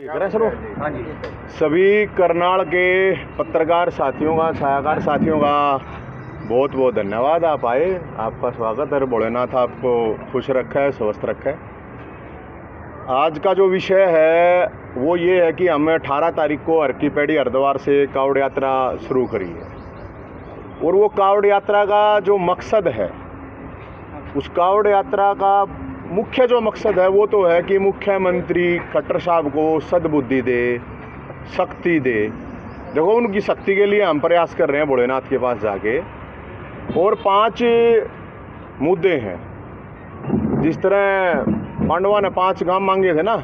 हाँ जी। सभी करनाल के पत्रकार साथियों का, छायाकार साथियों का बहुत बहुत धन्यवाद। आप आए, आपका स्वागत है। भोलेनाथ आपको खुश रखा है, स्वस्थ रखा है। आज का जो विषय है वो ये है कि हमने 18 तारीख को हर की पैड़ी हरिद्वार से कावड़ यात्रा शुरू करी है, और वो कावड़ यात्रा का जो मकसद है, उस कावड़ यात्रा का मुख्य जो मकसद है वो तो है कि मुख्यमंत्री खट्टर साहब को सद्बुद्धि दे, शक्ति दे। देखो, उनकी शक्ति के लिए हम प्रयास कर रहे हैं भोलेनाथ के पास जाके। और 5 मुद्दे हैं। जिस तरह पांडवा ने 5 गांव मांगे थे ना,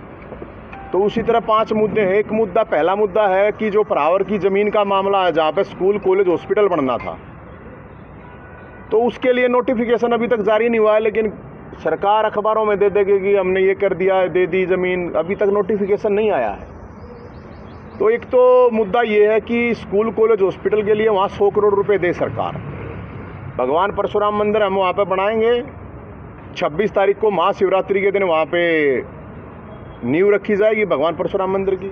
तो उसी तरह 5 मुद्दे हैं। एक मुद्दा, पहला मुद्दा है कि जो परावर की ज़मीन का मामला है, जहाँ पे स्कूल, कॉलेज, हॉस्पिटल बनना था, तो उसके लिए नोटिफिकेशन अभी तक जारी नहीं हुआ है। लेकिन सरकार अखबारों में दे देगी कि हमने ये कर दिया है, दे दी ज़मीन, अभी तक नोटिफिकेशन नहीं आया है। तो एक तो मुद्दा ये है कि स्कूल, कॉलेज, हॉस्पिटल के लिए वहाँ 100 करोड़ रुपए दे सरकार। भगवान परशुराम मंदिर हम वहाँ पे बनाएंगे। 26 तारीख को महाशिवरात्रि के दिन वहाँ पे नींव रखी जाएगी भगवान परशुराम मंदिर की।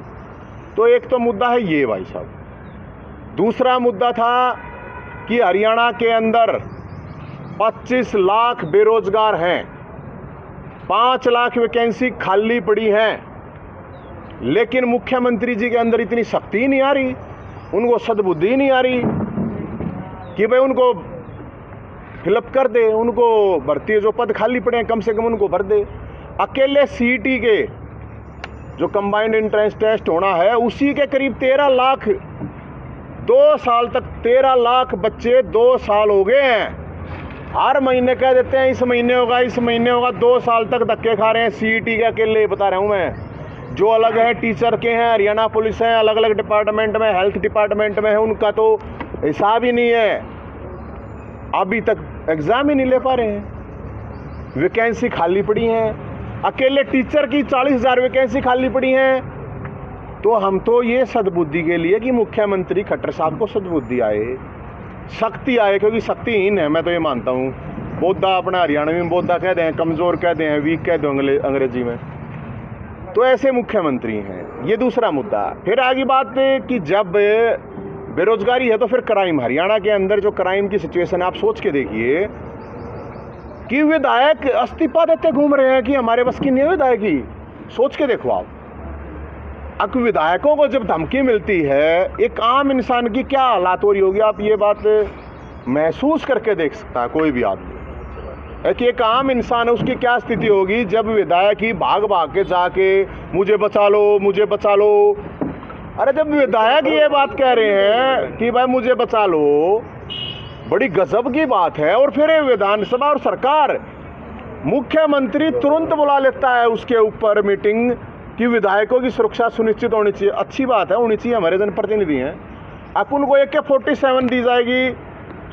तो एक तो मुद्दा है ये भाई साहब। दूसरा मुद्दा था कि हरियाणा के अंदर 25 लाख बेरोजगार हैं, 5 लाख वैकेंसी खाली पड़ी हैं, लेकिन मुख्यमंत्री जी के अंदर इतनी शक्ति नहीं आ रही, उनको सद्बुद्धि नहीं आ रही कि भाई उनको फिलअप कर दे, उनको भर्ती, जो पद खाली पड़े हैं कम से कम उनको भर दे। अकेले सीईटी के जो कंबाइंड एंट्रेंस टेस्ट होना है, उसी के करीब 13 लाख, 2 साल तक 13 लाख बच्चे 2 साल हो गए हैं। हर महीने कह देते हैं इस महीने होगा, इस महीने होगा, 2 साल तक धक्के खा रहे हैं। सीईटी के अकेले बता रहा हूँ मैं। जो अलग है टीचर के हैं, हरियाणा पुलिस है, अलग अलग डिपार्टमेंट में, हेल्थ डिपार्टमेंट में है, उनका तो हिसाब ही नहीं है। अभी तक एग्ज़ाम ही नहीं ले पा रहे हैं, वैकेंसी खाली पड़ी हैं। अकेले टीचर की 40,000 वैकेंसी खाली पड़ी हैं। तो हम तो ये सद्बुद्धि के लिए कि मुख्यमंत्री खट्टर साहब को सद्बुद्धि आए, शक्ति आए, क्योंकि शक्तिहीन है, मैं तो ये मानता हूँ। बोधा अपना हरियाणवी में बोधा कहते हैं, कमज़ोर कहते हैं, वीक कहते हैं अंग्रेजी में। तो ऐसे मुख्यमंत्री हैं। ये दूसरा मुद्दा। फिर आगे बात कि जब बेरोजगारी है तो फिर क्राइम, हरियाणा के अंदर जो क्राइम की सिचुएशन है, आप सोच के देखिए कि विधायक इस्तीफा देते घूम रहे हैं कि हमारे बस की नहीं है विधायक की। सोच के देखो आप। अब विधायकों को जब धमकी मिलती है, एक आम इंसान की क्या हालात हो रही होगी, आप ये बात महसूस करके देख सकता है कोई भी आदमी है कि एक आम इंसान है, उसकी क्या स्थिति होगी जब विधायक ही भाग भाग के जाके मुझे बचा लो, मुझे बचा लो। अरे जब विधायक ये बात कह रहे हैं कि भाई मुझे बचा लो, बड़ी गजब की बात है। और फिर विधानसभा और सरकार, मुख्यमंत्री तुरंत बुला लेता है उसके ऊपर मीटिंग कि विधायकों की सुरक्षा सुनिश्चित होनी चाहिए। अच्छी बात है, होनी चाहिए, हमारे जनप्रतिनिधि हैं। अब उनको AK-47 दी जाएगी,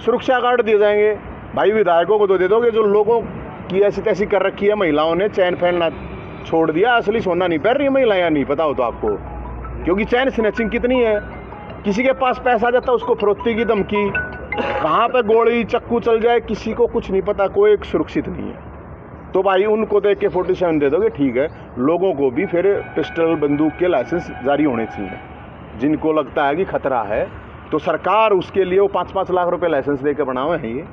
सुरक्षा गार्ड दिए जाएंगे। भाई विधायकों को तो दे दोगे जो लोगों की ऐसी तैसी कर रखी है, महिलाओं ने चैन पहनना छोड़ दिया, असली सोना नहीं पहन रही है महिलाएं, नहीं पता हो तो आपको, क्योंकि चैन स्नैचिंग कितनी है। किसी के पास पैसा जाता है, उसको फरोख्ती की धमकी, कहाँ पे गोली चक्कू चल जाए किसी को कुछ नहीं पता, कोई एक सुरक्षित नहीं है। तो भाई उनको तो AK-47 दे दोगे, ठीक है। लोगों को भी फिर पिस्टल, बंदूक के लाइसेंस जारी होने चाहिए, जिनको लगता है कि खतरा है। तो सरकार उसके लिए वो 5-5 लाख रुपए लाइसेंस दे के बनाए हैं, ये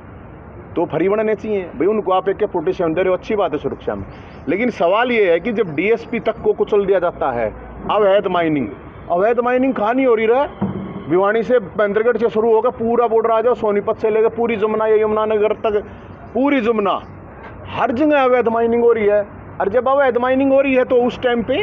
तो फ्री बनने चाहिए भाई। उनको आप AK-47 दे रहे हो, अच्छी बात है सुरक्षा में। लेकिन सवाल ये है कि जब DSP तक को कुचल दिया जाता है, अवैध माइनिंग कहाँ नहीं हो रही है। भिवानी से बंदरगढ़ से शुरू होकर पूरा बॉर्डर आ जाओ, सोनीपत से लेकर पूरी जमुना, यमुनानगर तक पूरी जमुना, हर जगह अवैध माइनिंग हो रही है। और जब अवैध माइनिंग हो रही है तो उस टाइम पे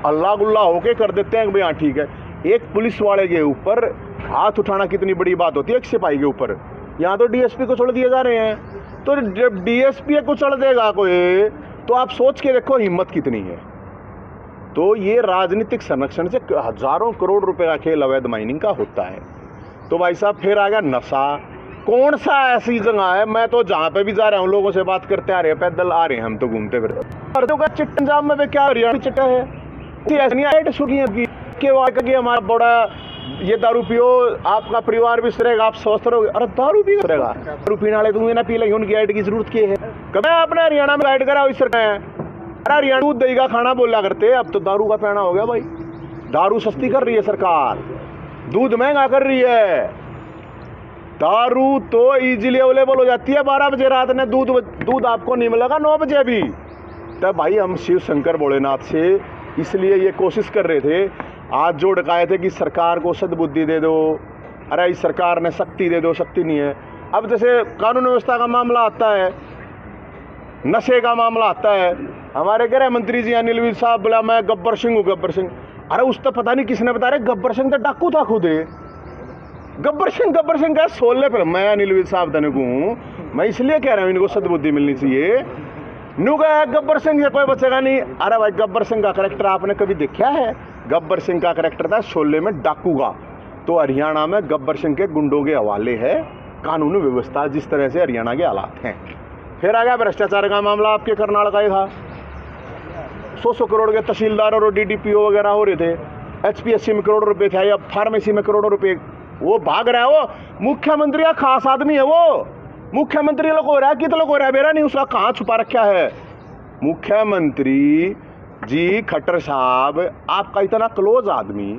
अल्लाह गुल्ला होके कर देते हैं कि भाई हाँ ठीक है। एक पुलिस वाले के ऊपर हाथ उठाना कितनी बड़ी बात होती है, एक सिपाही के ऊपर। यहाँ तो DSP को छोड़ दिए जा रहे हैं। तो जब DSP को चढ़ देगा कोई, तो आप सोच के देखो हिम्मत कितनी है। तो ये राजनीतिक संरक्षण से हजारों करोड़ रुपए का खेल अवैध माइनिंग का होता है। तो भाई साहब फिर आ गया नशा। कौन सा ऐसी जगह है, मैं तो जहाँ पे भी जा रहा हूँ लोगों से बात करते आ रहे हैं, पैदल आ रहे हैं हम तो घूमते फिरते। चिट्टन जाम में क्या हरियाणा चिट्टा है, हमारा बड़ा ये दारू पियो, आपका परिवार भी सरेगा, आप स्वस्थ रहोगे। अरे दारू पी सरेगा, दारू पीने वाले तुम्हें ना पी लेंगे, उनकी ऐड की जरूरत क्या है। कभी आपने हरियाणा में ऐड करा इस सरकार अरे हरियाणा दूध दही का खाना बोला करते, अब तो दारू का पीना हो गया भाई। दारू सस्ती कर रही है सरकार, दूध महंगा कर रही है। दारू तो इजीली अवेलेबल हो जाती है 12 बजे रात में, दूध आपको नहीं मिलेगा 9 बजे भी। तब भाई हम शिव शंकर भोलेनाथ से इसलिए ये कोशिश कर रहे थे, आज जो डकाए थे कि सरकार को सद्बुद्धि दे दो, अरे इस सरकार ने शक्ति दे दो, शक्ति नहीं है। अब जैसे कानून व्यवस्था का मामला आता है, नशे का मामला आता है, हमारे गृह मंत्री जी अनिल विज साहब बोला मैं गब्बर सिंह हूँ, गब्बर सिंह। अरे उस तो पता नहीं किसने बता रहे, गब्बर सिंह तो डाकू था खुद। गब्बर सिंह का सोले पर मैं अनिल विज साहब तने को हूँ, मैं इसलिए कह रहा हूँ इनको सद्बुद्धि मिलनी चाहिए। नू गया गब्बर सिंह से कोई बचेगा नहीं। अरे भाई गब्बर सिंह का करैक्टर आपने कभी देखा है? गब्बर सिंह का करैक्टर था शोले में डाकू का। तो हरियाणा में गब्बर सिंह के गुंडों के हवाले है कानून व्यवस्था, जिस तरह से हरियाणा के हालात हैं। फिर आ गया भ्रष्टाचार का मामला, आपके करनाल का ही था। 100 करोड़ के तहसीलदार और DDPO वगैरह हो रहे थे, HPSC में करोड़ों रुपए थे, या फार्मेसी में करोड़ों रुपए। वो भाग रहा है, वो मुख्यमंत्री का खास आदमी है, वो मुख्यमंत्री लोग हो रहा है, कितने लोग हो रहा है बेरा नहीं, उसका कहाँ छुपा रखा है। मुख्यमंत्री जी खट्टर साहब आपका इतना क्लोज आदमी,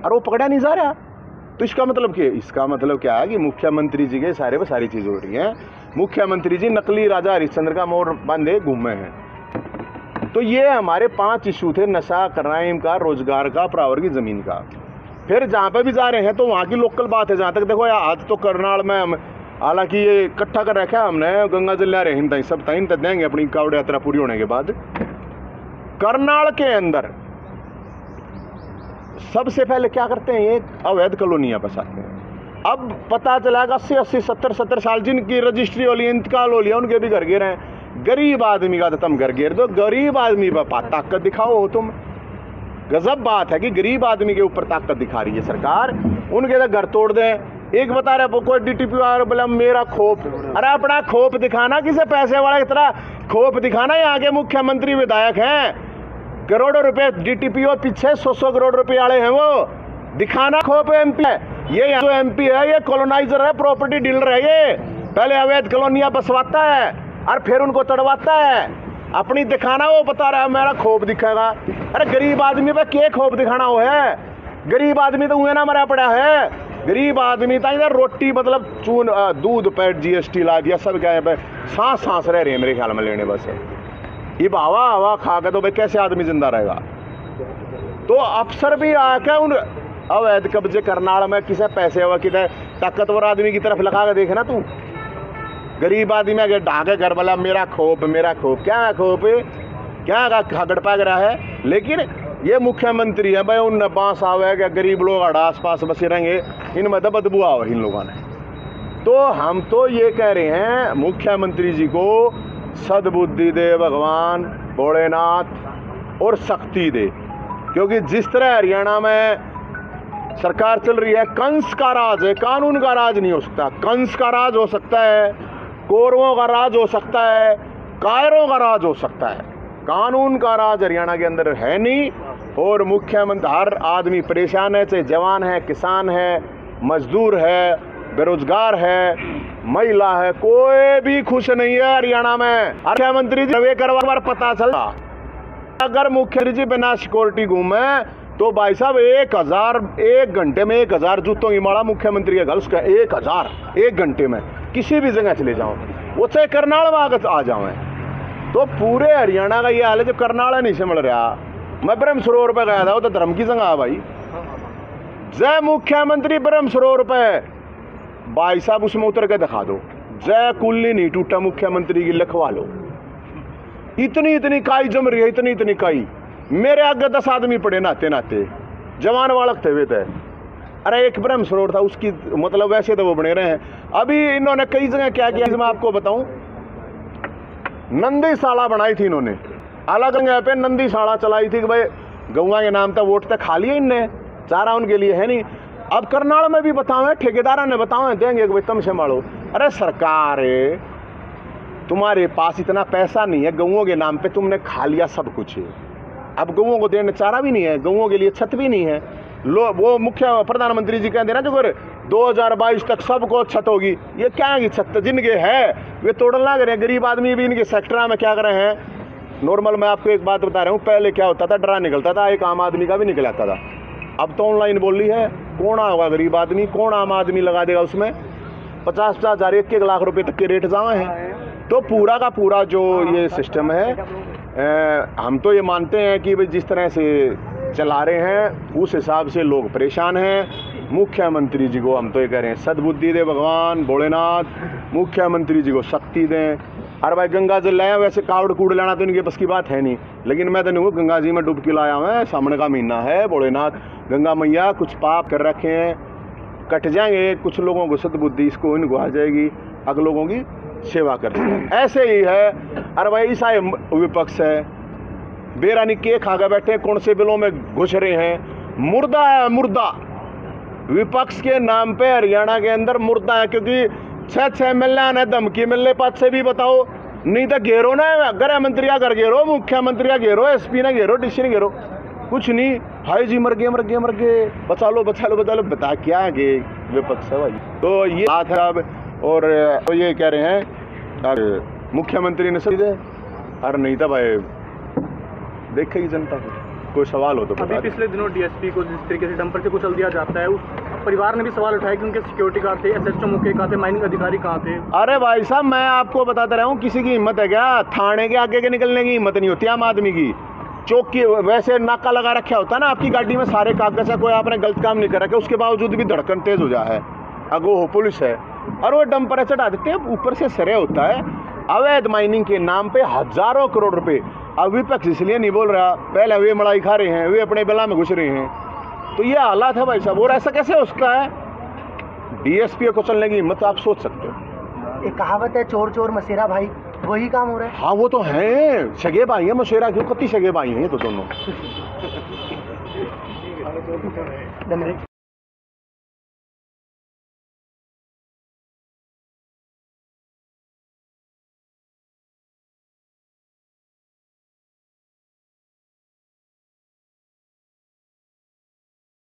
और वो पकड़ा नहीं जा रहा। तो इसका मतलब क्या? इसका मतलब क्या है कि मुख्यमंत्री जी के सारे वो सारी चीज़ हो रही हैं। मुख्यमंत्री जी नकली राजा हरिश्चंद्र का मोर बांधे घूमे हैं। तो ये हमारे 5 इशू थे, नशा, क्राइम का, रोजगार का, प्रावर की ज़मीन का। फिर जहाँ पे भी जा रहे हैं तो वहाँ की लोकल बात है। जहाँ तक देखो यार, आज तो करनाल में हम हालांकि ये इकट्ठा कर रखा है हमने, गंगा जल रहे हैं सब टाइम तक देंगे अपनी कावड़ यात्रा पूरी होने के बाद। करनाल के अंदर सबसे पहले क्या करते हैं, ये अवैध कॉलोनियाँ बसाते हैं। अब पता चला 80-80, 70-70 साल जिनकी रजिस्ट्री हो ली, इंतकाल हो लिया, उनके भी घर गिर हैं। गरीब आदमी का तो तुम घर गिर दो, गरीब आदमी पर ताकत दिखाओ हो तुम। गजब बात है कि गरीब आदमी के ऊपर ताकत दिखा रही है सरकार, उनके तो घर तोड़ दें। एक बता रहे कोई DTPO बोला मेरा खोप, अरे अपना खोप दिखाना, किसे पैसे वाला की तरह खोप दिखाना। यहाँ के मुख्यमंत्री विधायक हैं, करोड़ों रुपए DTPO पीछे 100 करोड़ रुपए वाले हैं, वो दिखाना खोप। MP है ये, जो MP है ये कॉलोनाइजर है, प्रॉपर्टी डीलर है। ये पहले अवैध कॉलोनियां बसवाता है और फिर उनको तड़वाता है, अपनी दिखाना। वो बता रहा है मेरा खोप दिखेगा। अरे गरीब आदमी पे क्या खोप दिखाना हो है? गरीब आदमी तो हुए ना मरा पड़ा है। गरीब आदमी था इधर रोटी मतलब चून दूध पे GST ला दिया, सब क्या पे सांस रह रहे हैं मेरे ख्याल में लेने। बस ये हवा खा के तो भाई कैसे आदमी जिंदा रहेगा? तो अफसर भी आके उन अवैध कब्जे करनाल में किसे पैसे हुआ, किधर ताकतवर आदमी की तरफ लगा के देखना तू। गरीब आदमी आगे ढाके घर वाला मेरा खोप क्या है? खोप क्या खगड़ पाग रहा है। लेकिन ये मुख्यमंत्री है भाई, उन बांस आवे कि गरीब लोग आस पास बसे रहेंगे, इनमें तो बदबू आओ इन लोगों ने। तो हम तो ये कह रहे हैं मुख्यमंत्री जी को सद्बुद्धि दे भगवान भोलेनाथ और शक्ति दे, क्योंकि जिस तरह हरियाणा में सरकार चल रही है, कंस का राज है, कानून का राज नहीं हो सकता। कंस का राज हो सकता है, कौरवों का राज हो सकता है, कायरों का राज हो सकता है, कानून का राज हरियाणा के अंदर है नहीं। और मुख्यमंत्री, हर आदमी परेशान है, चाहे जवान है, किसान है, मजदूर है, बेरोजगार है, महिला है, कोई भी खुश नहीं है हरियाणा में। मुख्यमंत्री जी सर्वे करवा पता चला, अगर मुख्यमंत्री जी बिना सिक्योरिटी घूमे तो भाई साहब 1000 एक घंटे में 1000 जूतों की माला मुख्यमंत्री के घर, उसका 1000 एक घंटे में किसी भी जगह चले जाओ, वो चाहे करनाल में आ जाओ। तो पूरे हरियाणा का ये हाल है, जो करनाल नहीं समझ रहा। मैं ब्रह्म सरोवर पे गया था, वो तो धर्म की जगह है भाई। जय मुख्यमंत्री ब्रह्म सरोवर पे, भाई साहब उसमें उतर के दिखा दो, जय कुल्ली नहीं टूटा मुख्यमंत्री की लिखवा लो। इतनी काई जम रही है, इतनी काई। मेरे आगे 10 आदमी पड़े नहाते जवान वालक थे वे थे। अरे एक ब्रह्म सरोवर था, उसकी मतलब वैसे तो वो बने रहे हैं। अभी इन्होंने कई जगह क्या किया मैं आपको बताऊं, नंदीशाला बनाई थी इन्होंने, अलग जगह पे नंदीशाला चलाई थी कि भाई गौवा के नाम तक वोट तक खा लिए इनने, चारा उनके लिए है नहीं। अब करनाल में भी बताओ, ठेकेदारा ने बताओ देंगे कि भाई तुम संभालो। अरे सरकार तुम्हारे पास इतना पैसा नहीं है, गौओं के नाम पे तुमने खा लिया सब कुछ। अब गौओं को देने चारा भी नहीं है, गौओं के लिए छत भी नहीं है। वो मुख्य प्रधानमंत्री जी कहते हैं ना जो 2022 तक सबको छत होगी। ये क्या है कि छत जिनके है वे तोड़न लग रहे हैं। गरीब आदमी भी इनके सेक्टर में क्या कर रहे हैं, नॉर्मल मैं आपको एक बात बता रहा हूँ, पहले क्या होता था, डरा निकलता था, एक आम आदमी का भी निकल आता था। अब तो ऑनलाइन बोल रही है, कौन होगा गरीब आदमी, कौन आम आदमी लगा देगा उसमें 50-50 हज़ार 1-1 लाख रुपए तक के रेट जाए हैं। तो पूरा का पूरा जो ये सिस्टम है, हम तो ये मानते हैं कि भाई जिस तरह से चला रहे हैं उस हिसाब से लोग परेशान हैं। मुख्यमंत्री जी को हम तो ये कह रहे हैं सद्बुद्धि दे भगवान भोलेनाथ, मुख्यमंत्री जी को शक्ति दें। अरे भाई गंगा जल लाया, वैसे कावड़ कूड़ लेना तो इनके बस की बात है नहीं, लेकिन मैं तो नहीं गंगा जी में डुबकी लाया हूँ, सामने का महीना है, भोलेनाथ गंगा मैया कुछ पाप कर रखे हैं, कट जाएंगे, कुछ लोगों को सद्बुद्धि इसको इनको आ जाएगी, अगले लोगों की सेवा कर ऐसे ही है। अरे भाई ईसाई विपक्ष है, बेरानी के खा के बैठे, कौन से बिलों में घुस रहे हैं, मुर्दा है मुर्दा, विपक्ष के नाम पे हरियाणा के अंदर मुर्दा है, क्योंकि 6 मिलने ने धमकी मिलने पास से भी बताओ, नहीं तो घेरो ना, गृह मंत्री का घर घेरो, मुख्यमंत्री का घेरो, SP ने घेरो, DC ने घेरो, कुछ नहीं, हाय जी मर गए, बचा लो, बता क्या है विपक्ष है भाई। तो ये बात है अब, और तो ये कह रहे हैं मुख्यमंत्री ने सही दे, अरे नहीं था भाई देखेगी जनता को, कोई सवाल हो तो अभी पिछले दिनों DSP को जिस तरीके से डंपर से कुचल दिया जाता है, उस परिवार ने भी सवाल उठाया कि उनके सिक्योरिटी गार्ड थे, SHO मुख्य कहाँ थे, माइनिंग अधिकारी कहाँ थे। अरे भाई साहब मैं आपको बताता रहा हूँ, किसी की हिम्मत है क्या, थाने के आगे के निकलने की हिम्मत नहीं होती आम आदमी की। चौक की वैसे नाका लगा रखा होता है ना, आपकी गाड़ी में सारे कागज है, कोई आपने गलत काम नहीं कर रखा, उसके बावजूद भी धड़कन तेज हो जाए, अगो हो पुलिस है, और वो डंपर चढ़ा देते हैं, ऊपर से सरे होता है अवैध माइनिंग के नाम पे हजारों करोड़ रुपए। अब विपक्ष इसलिए नहीं बोल रहा, पहले वे मलाई खा रहे हैं, वे अपने बेला में घुस रहे हैं, तो ये हालात है भाई साहब। और ऐसा कैसे हो सकता है, DSP को चलने की हिम्मत आप सोच सकते हो। एक कहावत है, चोर चोर मसेरा भाई, वही काम हो रहा है। हाँ वो तो है, सगे भाई है, मशेरा क्यों, कत्ती सगे भाई हैं तो दोनों।